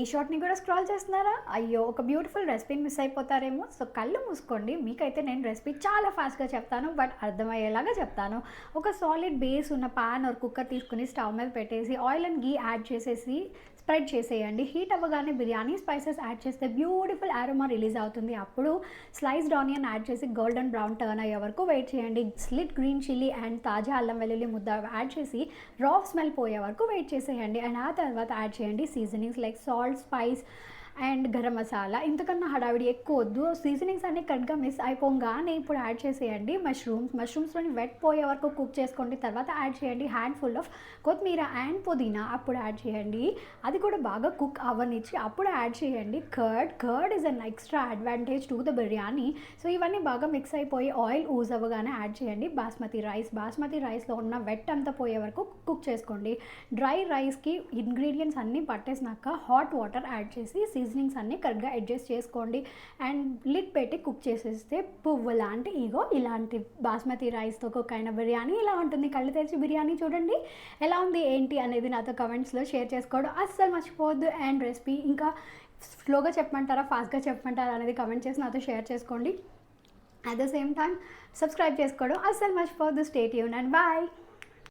ఈ షార్ట్‌ని కూడా స్క్రాల్ చేస్తున్నారా? అయ్యో! ఒక బ్యూటిఫుల్ రెసిపీని మిస్ అయిపోతారేమో. సో, కళ్ళు మూసుకోండి. మీకైతే నేను రెసిపీ చాలా ఫాస్ట్‌గా చెప్తాను. బట్ అర్థమయ్యేలాగా చెప్తాను. ఒక సాలిడ్ బేస్ ఉన్న పాన్ ఆర్ కుక్కర్ తీసుకొని స్టవ్ మీద పెట్టేసి ఆయిల్ అండ్ ఘీ యాడ్ చేసేసి స్ప్రెడ్ చేసేయండి. హీట్ అవ్వగానే బిర్యానీ స్పైసెస్ యాడ్ చేస్తే బ్యూటిఫుల్ అరోమా రిలీజ్ అవుతుంది. అప్పుడు స్లైస్డ్ ఆనియన్ యాడ్ చేసి గోల్డెన్ బ్రౌన్ టర్న్ అయ్యే వరకు వెయిట్ చేయండి. స్లిట్ గ్రీన్ చిల్లీ అండ్ తాజా అల్లం వెల్లుల్లి ముద్ద యాడ్ చేసి రా స్మెల్ పోయే వరకు వెయిట్ చేసేయండి. అండ్ ఆ తర్వాత యాడ్ చేయండి seasonings like salt, spice and garam masala. ఇంతకన్నా హడావిడి ఎక్కువ వద్దు. సీజనింగ్స్ అన్నీ కరెక్ట్గా మిస్ అయిపోగానే ఇప్పుడు యాడ్ చేసేయండి మష్రూమ్స్లోని వెట్ పోయే వరకు కుక్ చేసుకోండి. తర్వాత యాడ్ చేయండి హ్యాండ్ఫుల్ ఆఫ్ కొత్తిమీర అండ్ పుదీనా. అప్పుడు యాడ్ చేయండి, అది కూడా బాగా కుక్ అవ్వనిచ్చి అప్పుడు యాడ్ చేయండి curd is an extra advantage to the biryani. So ఇవన్నీ బాగా మిక్స్ అయిపోయి ఆయిల్ ఊజ్ అవ్వగానే యాడ్ చేయండి బాస్మతి రైస్లో ఉన్న వెట్ అంతా పోయే వరకు కుక్ చేసుకోండి. డ్రై రైస్కి ఇంగ్రీడియంట్స్ అన్నీ పట్టేసినాక హాట్ వాటర్ యాడ్ చేసి సీజనింగ్స్ అన్నీ కరెక్ట్గా అడ్జస్ట్ చేసుకోండి. అండ్ లిడ్ పెట్టి కుక్ చేసేస్తే పువ్వు లాంటి ఇలాంటి బాస్మతి రైస్తో కుక్ అయిన బిర్యానీ ఇలా ఉంటుంది. కళ్ళు తెరిచి బిర్యానీ చూడండి ఎలా ఉంది ఏంటి అనేది నాతో కమెంట్స్లో షేర్ చేసుకోవడం అస్సలు మర్చిపోవద్దు. అండ్ రెసిపీ ఇంకా స్లోగా చెప్పమంటారా, ఫాస్ట్గా చెప్పమంటారా అనేది కమెంట్ చేసి నాతో షేర్ చేసుకోండి. At the same time subscribe చేసుకోవడం అస్సలు మర్చిపోవద్దు. Stay tune and bye.